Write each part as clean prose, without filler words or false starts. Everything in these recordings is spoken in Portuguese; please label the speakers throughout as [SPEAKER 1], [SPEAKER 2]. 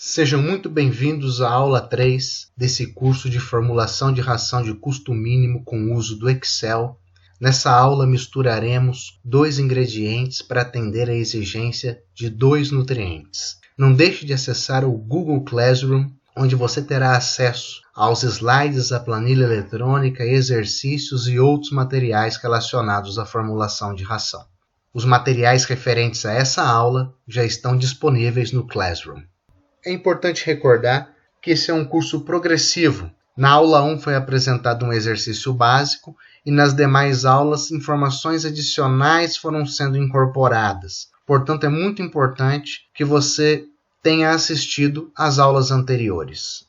[SPEAKER 1] Sejam muito bem-vindos à aula 3 desse curso de formulação de ração de custo mínimo com o uso do Excel. Nessa aula misturaremos 2 ingredientes para atender a exigência de 2 nutrientes. Não deixe de acessar o Google Classroom, onde você terá acesso aos slides, à planilha eletrônica, exercícios e outros materiais relacionados à formulação de ração. Os materiais referentes a essa aula já estão disponíveis no Classroom. É importante recordar que esse é um curso progressivo. Na aula 1 foi apresentado um exercício básico e nas demais aulas informações adicionais foram sendo incorporadas. Portanto, é muito importante que você tenha assistido às aulas anteriores.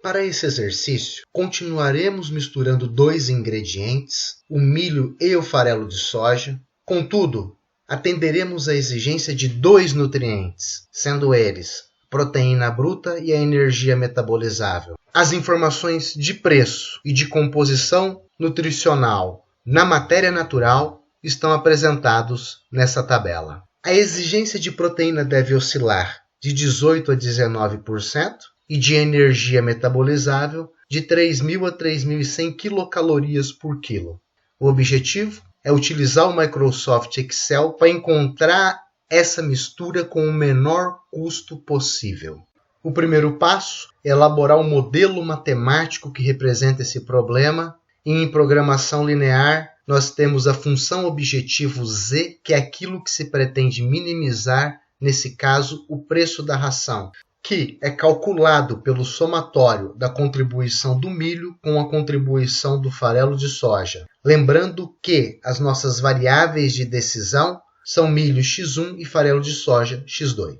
[SPEAKER 1] Para esse exercício, continuaremos misturando 2 ingredientes, o milho e o farelo de soja. Contudo, atenderemos à exigência de 2 nutrientes, sendo eles proteína bruta e a energia metabolizável. As informações de preço e de composição nutricional na matéria natural estão apresentados nessa tabela. A exigência de proteína deve oscilar de 18% a 19% e de energia metabolizável de 3.000 a 3.100 quilocalorias por quilo. O objetivo é utilizar o Microsoft Excel para encontrar essa mistura com o menor custo possível. O primeiro passo é elaborar um modelo matemático que representa esse problema. E em programação linear, nós temos a função objetivo Z, que é aquilo que se pretende minimizar, nesse caso, o preço da ração, que é calculado pelo somatório da contribuição do milho com a contribuição do farelo de soja. Lembrando que as nossas variáveis de decisão são milho x1 e farelo de soja x2.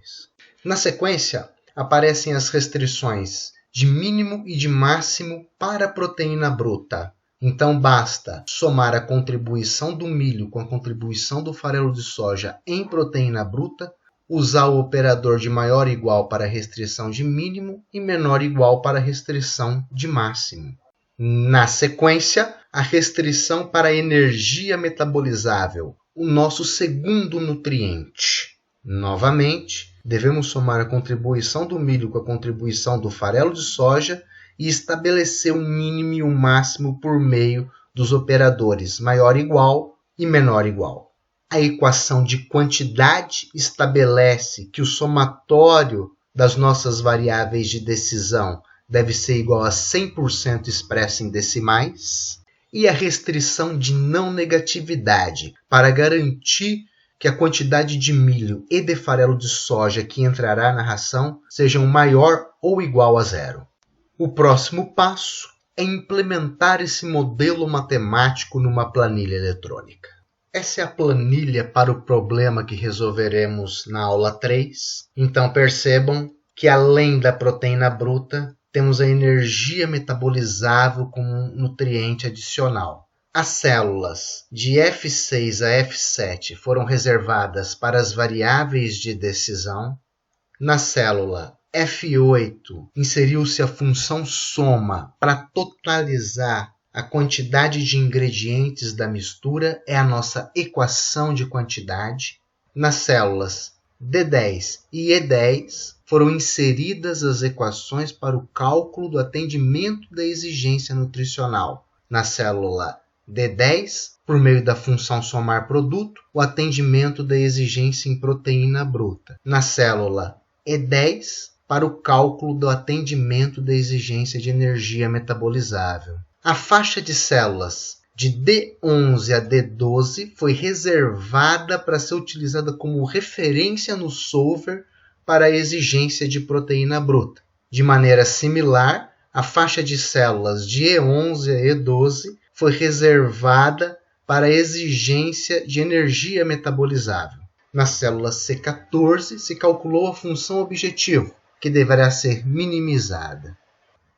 [SPEAKER 1] Na sequência, aparecem as restrições de mínimo e de máximo para a proteína bruta. Então, basta somar a contribuição do milho com a contribuição do farelo de soja em proteína bruta, usar o operador de maior ou igual para a restrição de mínimo e menor ou igual para a restrição de máximo. Na sequência, a restrição para a energia metabolizável, o nosso segundo nutriente. Novamente, devemos somar a contribuição do milho com a contribuição do farelo de soja e estabelecer um mínimo e um máximo por meio dos operadores maior igual e menor igual. A equação de quantidade estabelece que o somatório das nossas variáveis de decisão deve ser igual a 100% expresso em decimais. E a restrição de não negatividade, para garantir que a quantidade de milho e de farelo de soja que entrará na ração sejam maior ou igual a 0. O próximo passo é implementar esse modelo matemático numa planilha eletrônica. Essa é a planilha para o problema que resolveremos na aula 3. Então percebam que além da proteína bruta, temos a energia metabolizável como um nutriente adicional. As células de F6 a F7 foram reservadas para as variáveis de decisão. Na célula F8, inseriu-se a função soma para totalizar a quantidade de ingredientes da mistura, é a nossa equação de quantidade. Nas células D10 e E10, foram inseridas as equações para o cálculo do atendimento da exigência nutricional. Na célula D10, por meio da função somar produto, o atendimento da exigência em proteína bruta. Na célula E10, para o cálculo do atendimento da exigência de energia metabolizável. A faixa de células de D11 a D12 foi reservada para ser utilizada como referência no solver para a exigência de proteína bruta. De maneira similar, a faixa de células de E11 a E12 foi reservada para a exigência de energia metabolizável. Na célula C14 se calculou a função objetivo, que deverá ser minimizada.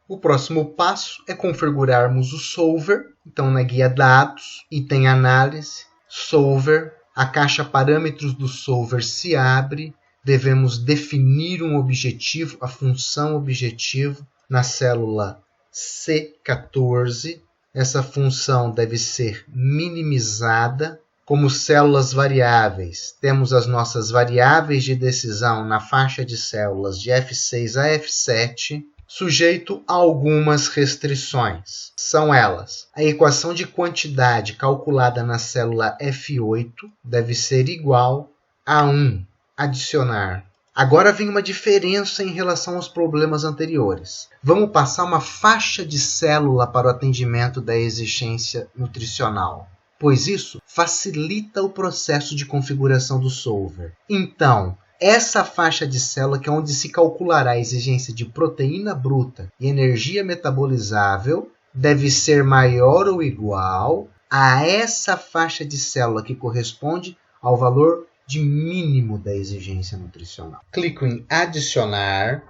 [SPEAKER 1] O próximo passo é configurarmos o solver. Então, na guia dados, item análise, solver, a caixa parâmetros do solver se abre. Devemos definir um objetivo, a função objetivo, na célula C14. Essa função deve ser minimizada Como células variáveis, temos as nossas variáveis de decisão na faixa de células de F6 a F7, sujeito a algumas restrições. São elas: a equação de quantidade calculada na célula F8 deve ser igual a 1. Adicionar. Agora vem uma diferença em relação aos problemas anteriores. Vamos passar uma faixa de célula para o atendimento da exigência nutricional, pois isso facilita o processo de configuração do solver. Então, essa faixa de célula, que é onde se calculará a exigência de proteína bruta e energia metabolizável, deve ser maior ou igual a essa faixa de célula que corresponde ao valor de mínimo da exigência nutricional. Clico em adicionar.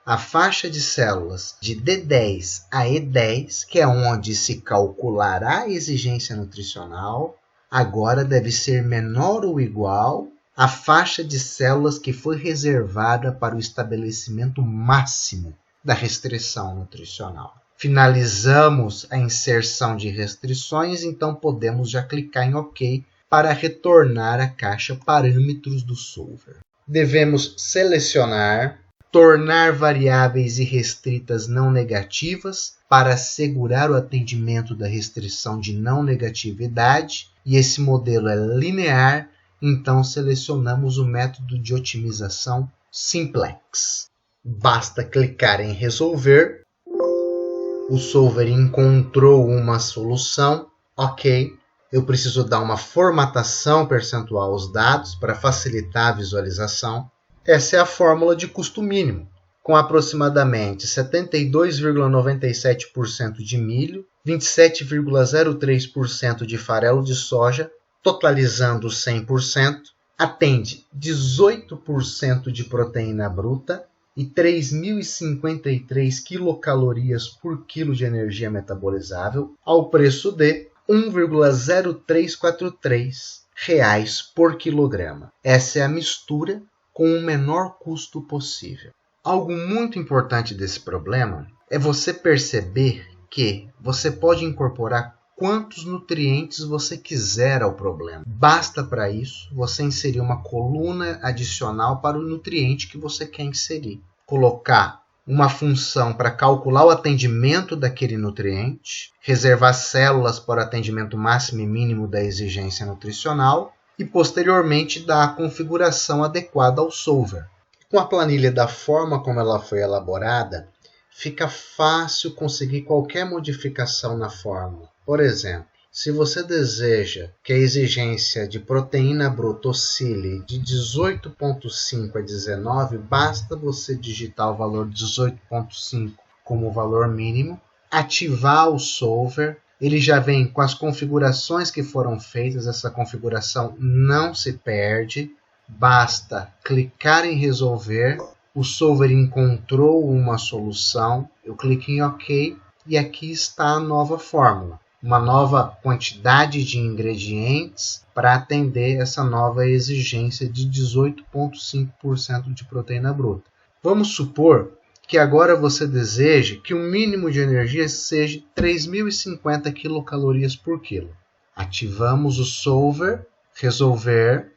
[SPEAKER 1] A faixa de células de D10 a E10, que é onde se calculará a exigência nutricional, agora deve ser menor ou igual à faixa de células que foi reservada para o estabelecimento máximo da restrição nutricional. Finalizamos a inserção de restrições, então podemos já clicar em OK para retornar à caixa Parâmetros do solver. Devemos selecionar tornar variáveis irrestritas não negativas para assegurar o atendimento da restrição de não negatividade, e esse modelo é linear, então selecionamos o método de otimização Simplex. Basta clicar em resolver, o solver encontrou uma solução, OK. Eu preciso dar uma formatação percentual aos dados para facilitar a visualização. Essa é a fórmula de custo mínimo, com aproximadamente 72,97% de milho, 27,03% de farelo de soja, totalizando 100%, atende 18% de proteína bruta e 3.053 quilocalorias por quilo de energia metabolizável, ao preço de R$ 1,0343 por quilograma. Essa é a mistura com o menor custo possível. Algo muito importante desse problema é você perceber que você pode incorporar quantos nutrientes você quiser ao problema. Basta para isso você inserir uma coluna adicional para o nutriente que você quer inserir. Colocar uma função para calcular o atendimento daquele nutriente, reservar células para o atendimento máximo e mínimo da exigência nutricional e, posteriormente, dar a configuração adequada ao solver. Com a planilha da forma como ela foi elaborada, fica fácil conseguir qualquer modificação na fórmula. Por exemplo, se você deseja que a exigência de proteína bruta oscile de 18,5 a 19, basta você digitar o valor 18,5 como valor mínimo, ativar o solver, ele já vem com as configurações que foram feitas, essa configuração não se perde, basta clicar em resolver, o solver encontrou uma solução, eu clico em OK e aqui está a nova fórmula. Uma nova quantidade de ingredientes para atender essa nova exigência de 18,5% de proteína bruta. Vamos supor que agora você deseje que o mínimo de energia seja 3.050 quilocalorias por quilo. Ativamos o solver, resolver.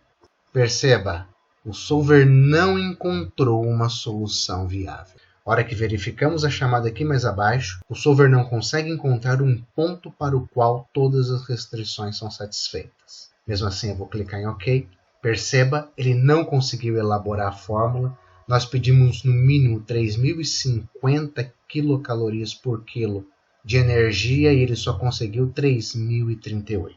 [SPEAKER 1] Perceba, o solver não encontrou uma solução viável. A hora que verificamos a chamada aqui mais abaixo, o solver não consegue encontrar um ponto para o qual todas as restrições são satisfeitas. Mesmo assim, eu vou clicar em OK. Perceba, ele não conseguiu elaborar a fórmula. Nós pedimos no mínimo 3.050 quilocalorias por quilo de energia e ele só conseguiu 3.038.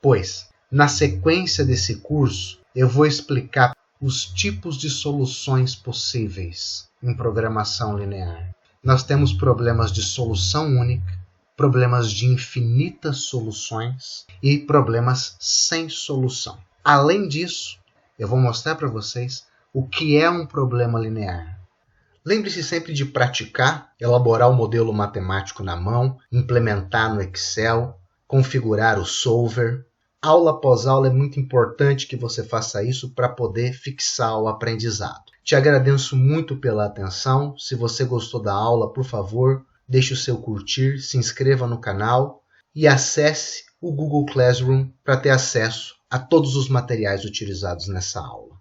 [SPEAKER 1] Pois, na sequência desse curso, eu vou explicar os tipos de soluções possíveis em programação linear. Nós temos problemas de solução única, problemas de infinitas soluções e problemas sem solução. Além disso, eu vou mostrar para vocês o que é um problema linear. Lembre-se sempre de praticar, elaborar o modelo matemático na mão, implementar no Excel, configurar o solver. Aula após aula é muito importante que você faça isso para poder fixar o aprendizado. Te agradeço muito pela atenção. Se você gostou da aula, por favor, deixe o seu curtir, se inscreva no canal e acesse o Google Classroom para ter acesso a todos os materiais utilizados nessa aula.